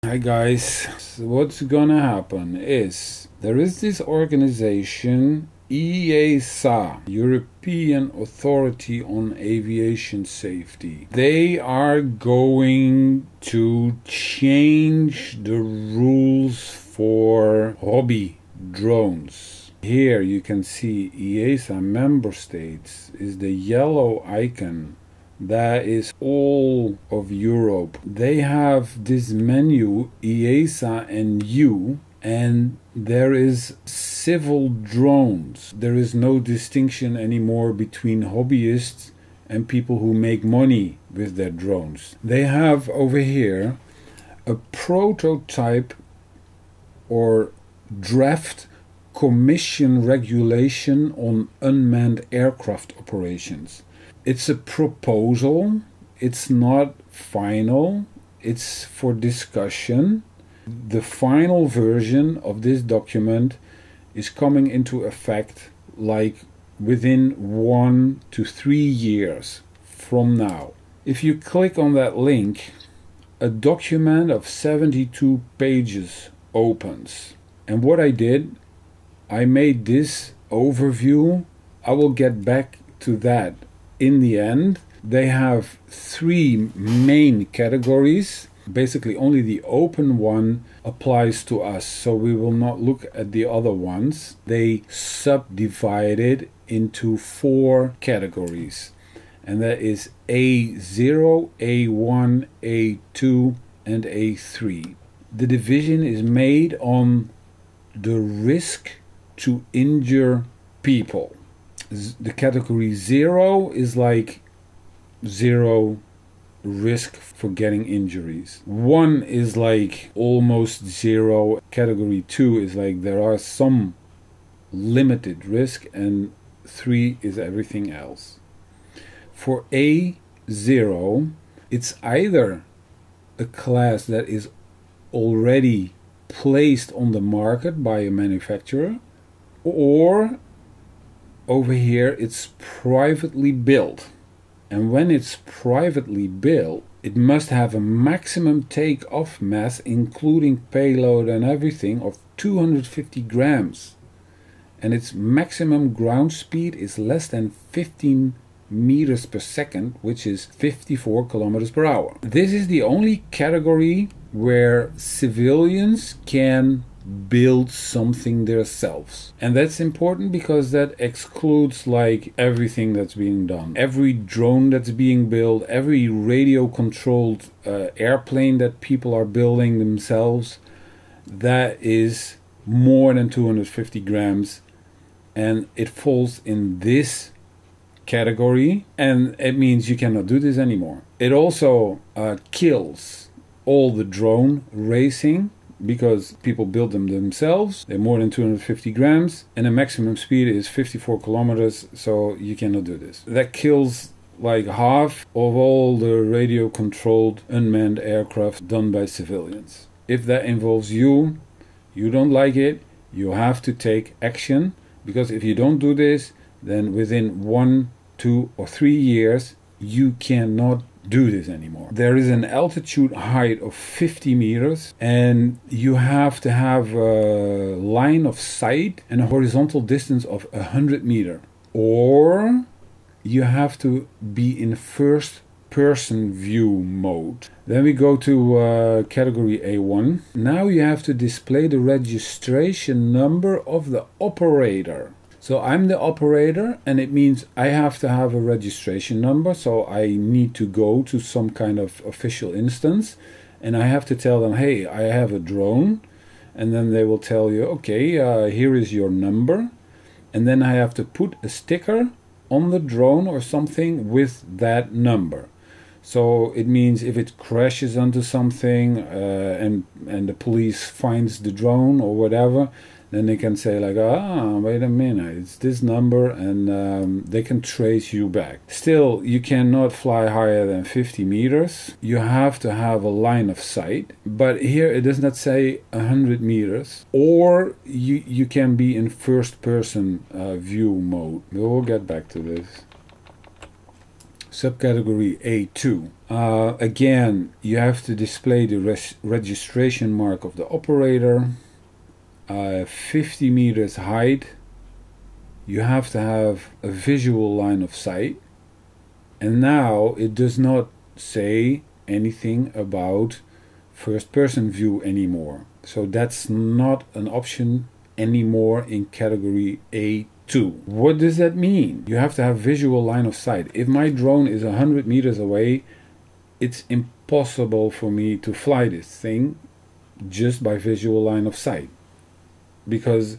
Hi guys, so what's gonna happen is there is this organization EASA, European Authority on Aviation Safety. They are going to change the rules for hobby drones. Here you can see EASA member states is the yellow icon. That is all of Europe. They have this menu EASA and U, and there is civil drones. There is no distinction anymore between hobbyists and people who make money with their drones. They have over here a prototype or draft commission regulation on unmanned aircraft operations. It's a proposal, it's not final, it's for discussion. The final version of this document is coming into effect like within 1 to 3 years from now. If you click on that link, a document of 72 pages opens. And what I did, I made this overview. I will get back to that. In the end, they have 3 main categories. Basically, only the open one applies to us, so we will not look at the other ones. They subdivided into 4 categories, and that is A0, A1, A2, and A3. The division is made on the risk to injure people. The category 0 is like 0 risk for getting injuries. 1 is like almost 0. Category 2 is like there are some limited risk, and 3 is everything else. For A0, it's either a class that is already placed on the market by a manufacturer, or over here it's privately built. And when it's privately built, it must have a maximum take-off mass, including payload and everything, of 250 grams. And its maximum ground speed is less than 15 meters per second, which is 54 kilometers per hour. This is the only category where civilians can build something themselves, and that's important because that excludes like everything that's being done. Every drone that's being built, every radio controlled airplane that people are building themselves, that is more than 250 grams, and it falls in this category, and it means you cannot do this anymore. It also kills all the drone racing, because people build them themselves. They're more than 250 grams, and the maximum speed is 54 kilometers, so you cannot do this. That kills like half of all the radio controlled unmanned aircraft done by civilians. If that involves you, you don't like it, you have to take action, because if you don't do this, then within 1, 2, or 3 years you cannot do this anymore. There is an altitude height of 50 meters, and you have to have a line of sight and a horizontal distance of 100 meters, or you have to be in first person view mode. Then we go to category A1. Now you have to display the registration number of the operator. So I'm the operator, and it means I have to have a registration number. So I need to go to some kind of official instance, and I have to tell them, hey, I have a drone. And then they will tell you, okay, here is your number. And then I have to put a sticker on the drone or something with that number. So it means if it crashes onto something and the police finds the drone or whatever, then they can say like, wait a minute, it's this number, and they can trace you back. Still, you cannot fly higher than 50 meters. You have to have a line of sight, but here it does not say 100 meters, or you can be in first person view mode. We'll get back to this. Subcategory A2. Again, you have to display the registration mark of the operator, 50 meters height. You have to have a visual line of sight. And now it does not say anything about first person view anymore. So that's not an option anymore in category A2. What does that mean? You have to have visual line of sight. If my drone is 100 meters away, it's impossible for me to fly this thing just by visual line of sight, because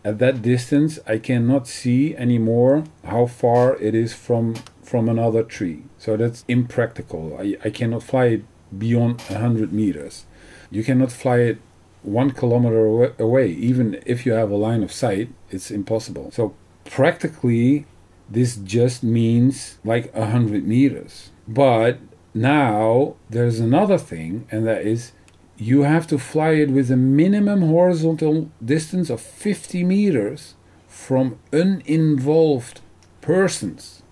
at that distance I cannot see anymore how far it is from another tree. So that's impractical. I cannot fly it beyond 100 meters. You cannot fly it 1 kilometer away. Even if you have a line of sight, it's impossible. So practically this just means like 100 meters. But now there's another thing, and that is you have to fly it with a minimum horizontal distance of 50 meters from uninvolved persons.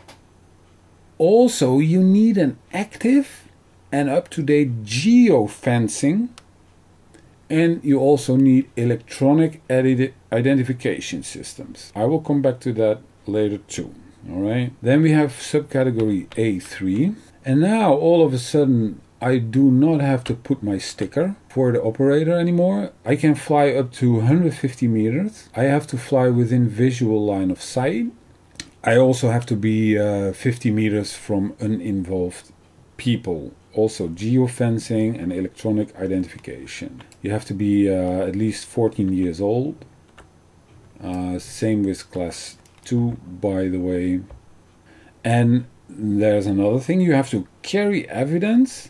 Also, you need an active and up-to-date geofencing, and you also need electronic identification systems. I will come back to that later too. Alright, then we have subcategory A3, and now all of a sudden I do not have to put my sticker for the operator anymore. I can fly up to 150 meters. I have to fly within visual line of sight. I also have to be 50 meters from uninvolved people. Also geofencing and electronic identification. You have to be at least 14 years old. Same with class 2, by the way. And there's another thing. You have to carry evidence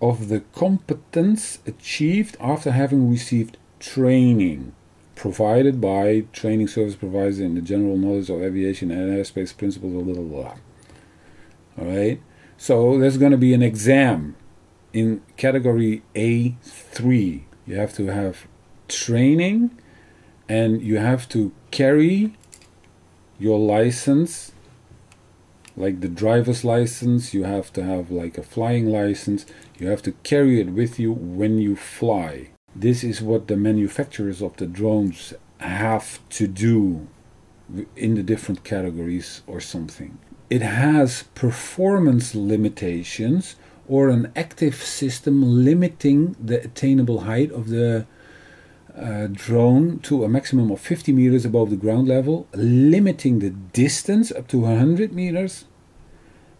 of the competence achieved after having received training provided by training service providers in the general knowledge of aviation and airspace principles, blah, blah, blah. Alright, so there's going to be an exam in category A3. You have to have training, and you have to carry your license, like the driver's license. You have to have like a flying license. You have to carry it with you when you fly. This is what the manufacturers of the drones have to do in the different categories or something. It has performance limitations or an active system limiting the attainable height of the drone to a maximum of 50 meters above the ground level, limiting the distance up to 100 meters,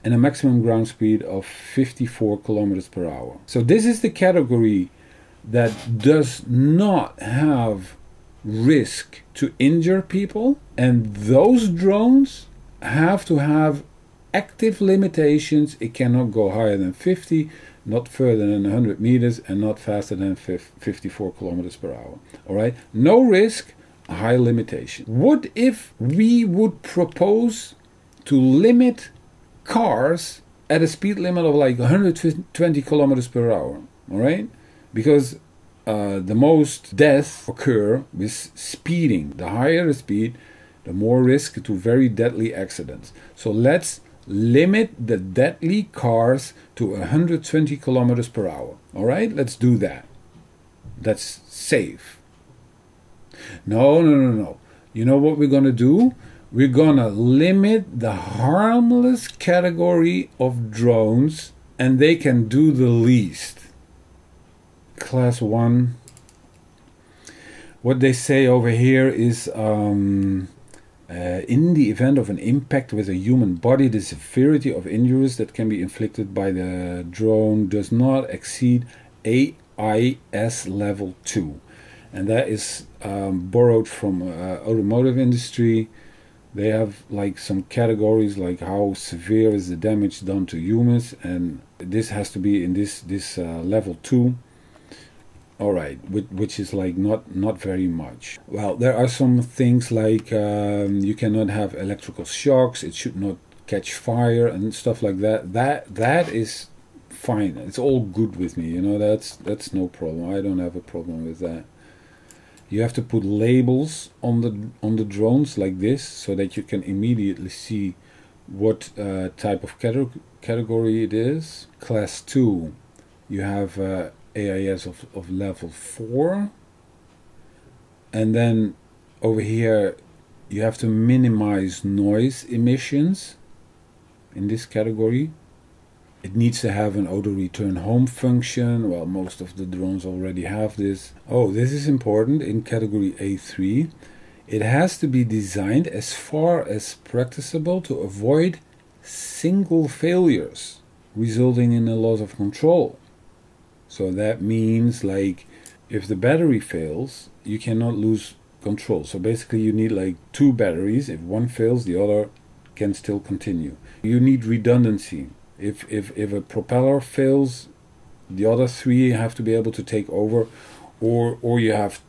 and a maximum ground speed of 54 kilometers per hour. So this is the category that does not have risk to injure people, and those drones have to have active limitations. It cannot go higher than 50, not further than 100 meters, and not faster than 54 kilometers per hour. Alright, no risk, high limitation. What if we would propose to limit cars at a speed limit of like 120 kilometers per hour? Alright, because the most deaths occur with speeding. The higher the speed, the more risk to very deadly accidents. So let's limit the deadly cars to 120 kilometers per hour. Alright, let's do that. That's safe. No. You know what we're going to do? We're going to limit the harmless category of drones, and they can do the least. Class 1. What they say over here is in the event of an impact with a human body, the severity of injuries that can be inflicted by the drone does not exceed AIS level 2. And that is borrowed from automotive industry. They have like some categories, like how severe is the damage done to humans, and this has to be in this level 2. Alright, which is like not very much. Well, there are some things like you cannot have electrical shocks, it should not catch fire and stuff like that. That is fine. It's all good with me, you know, that's no problem. I don't have a problem with that. You have to put labels on the drones like this, so that you can immediately see what type of category it is. Class 2, you have AIS of level 4. And then over here, you have to minimize noise emissions in this category. It needs to have an auto return home function. Well, most of the drones already have this. Oh, this is important. In category A3, it has to be designed as far as practicable to avoid single failures resulting in a loss of control. So that means, like, if the battery fails, you cannot lose control. So basically you need like 2 batteries. If one fails, the other can still continue. You need redundancy. If a propeller fails, the other 3 have to be able to take over, or you have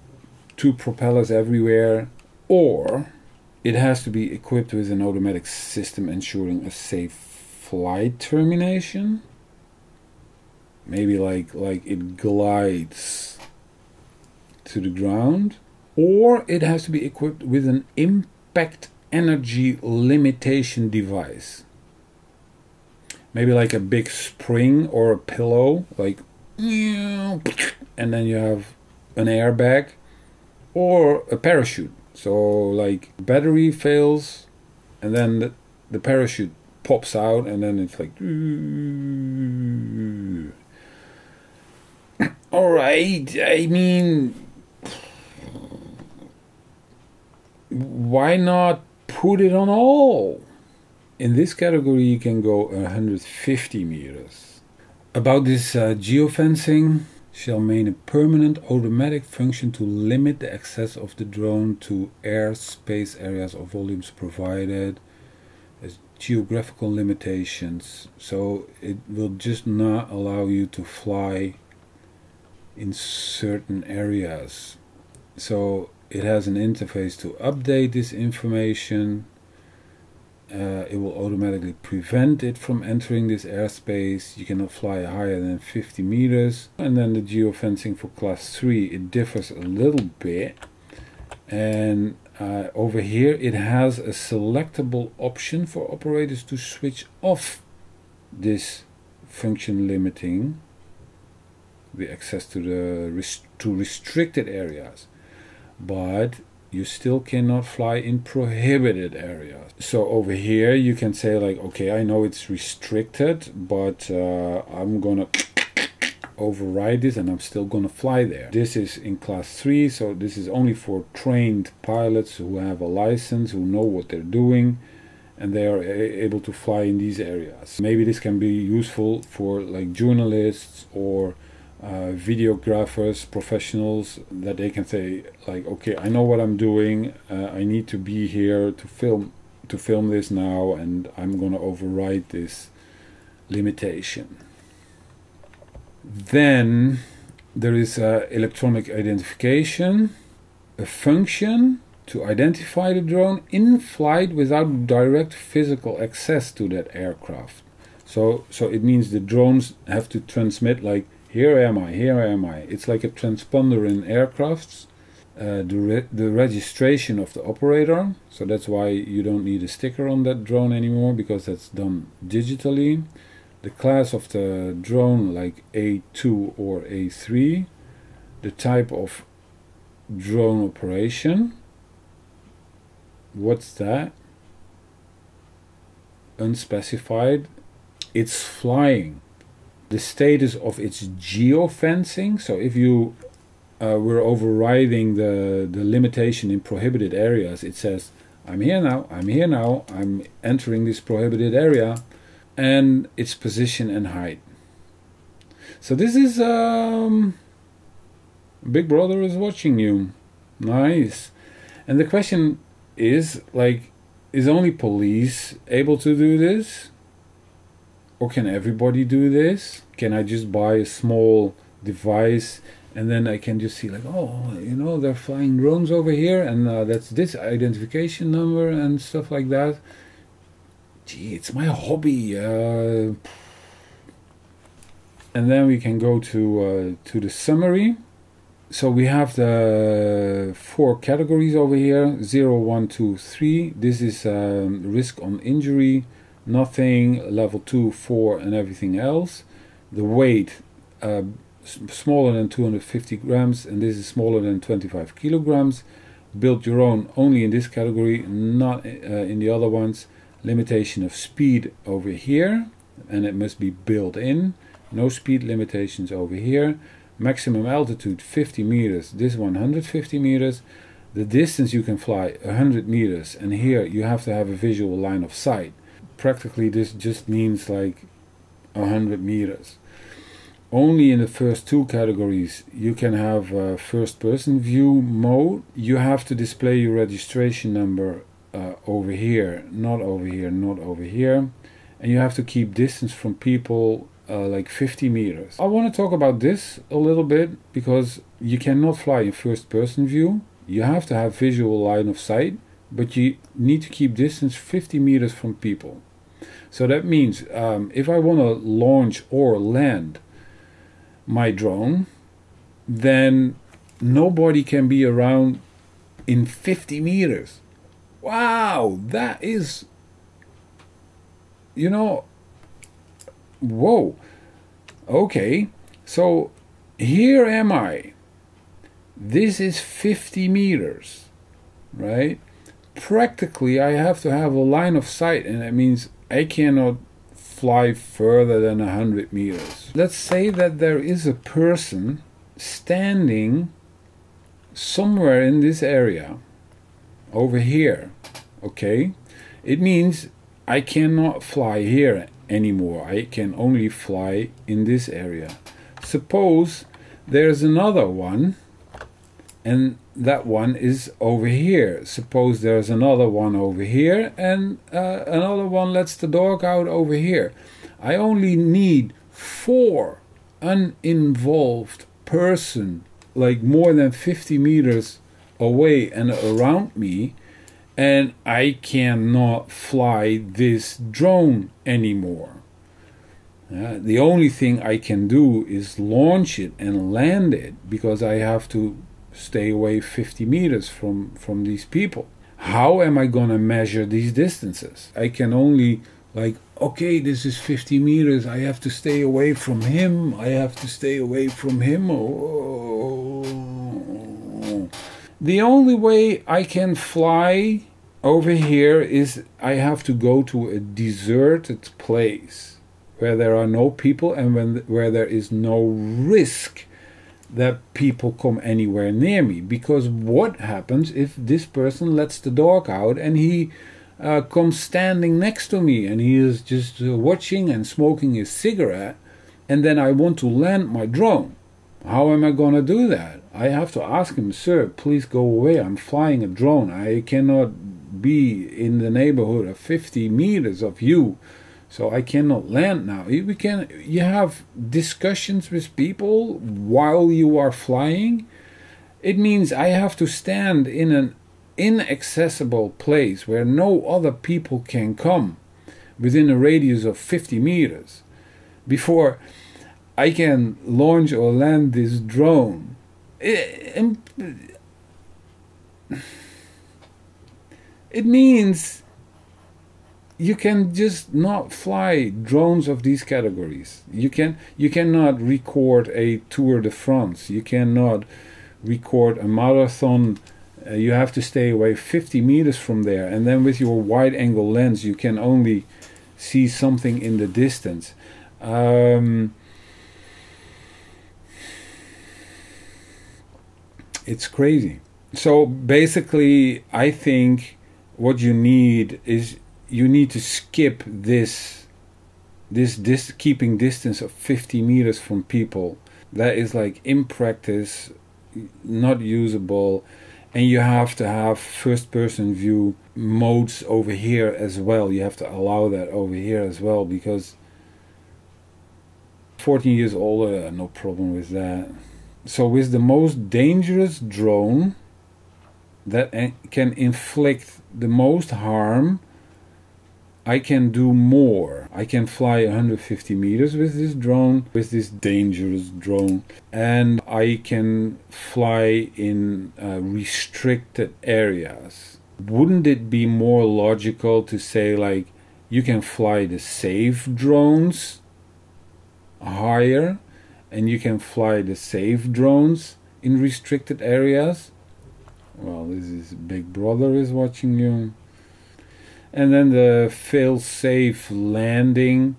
2 propellers everywhere, or it has to be equipped with an automatic system ensuring a safe flight termination. Maybe like it glides to the ground, or it has to be equipped with an impact energy limitation device. Maybe like a big spring or a pillow, like, and then you have an airbag or a parachute. So like battery fails and then the parachute pops out and then it's like, all right, I mean, why not put it on all? In this category you can go 150 meters. About this geofencing, shall maintain a permanent automatic function to limit the access of the drone to airspace areas or volumes provided as geographical limitations. So it will just not allow you to fly in certain areas. So it has an interface to update this information. It will automatically prevent it from entering this airspace. You cannot fly higher than 50 meters. And then the geofencing for class 3, it differs a little bit. And over here it has a selectable option for operators to switch off this function limiting the access to the restricted areas. But you still cannot fly in prohibited areas. So over here you can say like, okay, I know it's restricted, but I'm gonna override this and I'm still gonna fly there. This is in class 3, so this is only for trained pilots who have a license, who know what they're doing, and they are able to fly in these areas. Maybe this can be useful for like journalists or videographers, professionals, that they can say like, okay, I know what I'm doing, I need to be here to film this now, and I'm gonna override this limitation. Then there is electronic identification, a function to identify the drone in flight without direct physical access to that aircraft. So it means the drones have to transmit like, here am I, here am I. It's like a transponder in aircrafts. The registration of the operator, so that's why you don't need a sticker on that drone anymore, because that's done digitally. The class of the drone, like A2 or A3. The type of drone operation. What's that? Unspecified. It's flying. The status of its geofencing, so if you were overriding the limitation in prohibited areas, it says, I'm here now, I'm entering this prohibited area, and its position and height. So this is Big Brother is watching you. Nice. And the question is, like, is only police able to do this? Or can everybody do this? Can I just buy a small device and then I can just see like, oh, you know, they're flying drones over here, and that's this identification number and stuff like that. Gee, it's my hobby. And then we can go to the summary. So we have the 4 categories over here, 0, 1, 2, 3. This is risk on injury, nothing, level 2, 4 and everything else. The weight smaller than 250 grams, and this is smaller than 25 kilograms. Build your own only in this category, not in the other ones. Limitation of speed over here, and it must be built in. No speed limitations over here. Maximum altitude 50 meters, this 150 meters. The distance you can fly 100 meters, and here you have to have a visual line of sight. Practically this just means like 100 meters. Only in the first two categories you can have a first person view mode. You have to display your registration number over here, not over here, not over here. And you have to keep distance from people like 50 meters. I want to talk about this a little bit because you cannot fly in first person view. You have to have visual line of sight, but you need to keep distance 50 meters from people. So that means if I want to launch or land my drone, then nobody can be around in 50 meters. Wow, that is, you know, whoa. Okay, so here am I. This is 50 meters, right? Practically I have to have a line of sight, and that means I cannot fly further than 100 meters. Let's say that there is a person standing somewhere in this area over here. Okay, it means I cannot fly here anymore. I can only fly in this area. Suppose there's another one, and that one is over here. Suppose there's another one over here, and another one lets the dog out over here. I only need 4 uninvolved person, like more than 50 meters away and around me, and I cannot fly this drone anymore. The only thing I can do is launch it and land it, because I have to stay away 50 meters from these people. How am I gonna measure these distances? I can only, like, okay, this is 50 meters, I have to stay away from him, I have to stay away from him. Oh. The only way I can fly over here is I have to go to a deserted place where there are no people, and where there is no risk that people come anywhere near me. Because what happens if this person lets the dog out and he comes standing next to me and he is just watching and smoking his cigarette, and then I want to land my drone? How am I gonna do that? I have to ask him, sir, please go away, I'm flying a drone, I cannot be in the neighborhood of 50 meters of you, so I cannot land now. You have discussions with people while you are flying. It means I have to stand in an inaccessible place where no other people can come within a radius of 50 meters before I can launch or land this drone. It means you can just not fly drones of these categories. You cannot record a Tour de France. You cannot record a marathon. You have to stay away 50 meters from there, and then with your wide angle lens you can only see something in the distance. It's crazy. So basically I think what you need is you need to skip this keeping distance of 50 meters from people. That is like in practice not usable, and you have to have first person view modes over here as well. You have to allow that over here as well, because 14 years older, no problem with that. So with the most dangerous drone that can inflict the most harm, I can do more. I can fly 150 meters with this drone, with this dangerous drone, and I can fly in restricted areas. Wouldn't it be more logical to say, like, You can fly the safe drones higher, and you can fly the safe drones in restricted areas. Well, this is Big Brother is watching you. And then the fail-safe landing.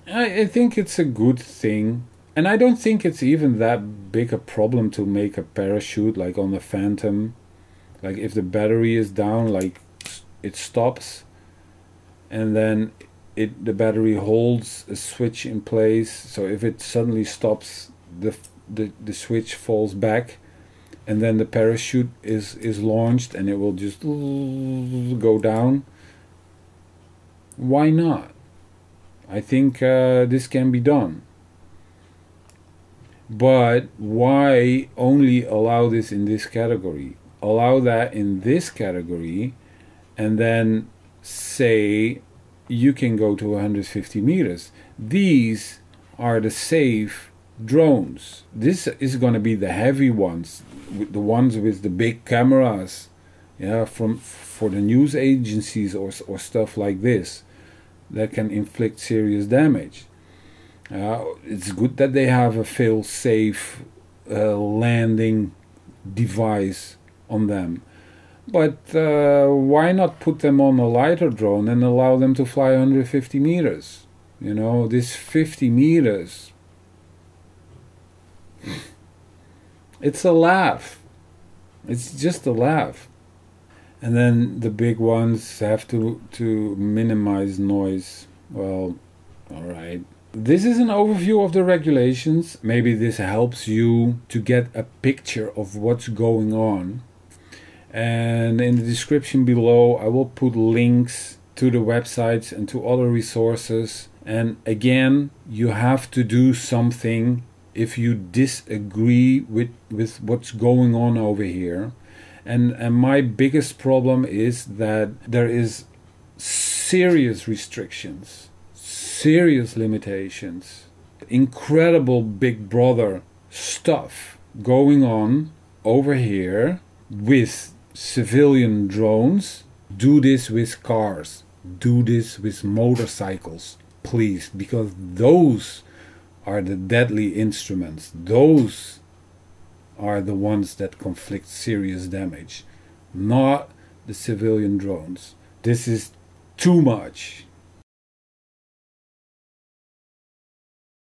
I think it's a good thing. And I don't think it's even that big a problem to make a parachute like on the Phantom. Like if the battery is down, like it stops. And then the battery holds a switch in place. So if it suddenly stops, the switch falls back. And then the parachute is launched and it will just go down. Why not? I think this can be done. But why only allow this in this category? Allow that in this category and then say you can go to 150 meters. These are the safe drones. This is going to be the heavy ones, the ones with the big cameras, yeah, for the news agencies or stuff like this that can inflict serious damage. It's good that they have a fail-safe landing device on them, but why not put them on a lighter drone and allow them to fly 150 meters? You know, this 50 meters, it's a laugh. It's just a laugh. And then the big ones have to minimize noise. Well, all right. This is an overview of the regulations. Maybe this helps you to get a picture of what's going on. And in the description below, I will put links to the websites and to other resources. And again, you have to do something if you disagree with what's going on over here. And my biggest problem is that there is serious restrictions, serious limitations, incredible Big Brother stuff going on over here with civilian drones. Do this with cars, do this with motorcycles, please, because those are the deadly instruments. Those are the ones that inflict serious damage, not the civilian drones. This is too much.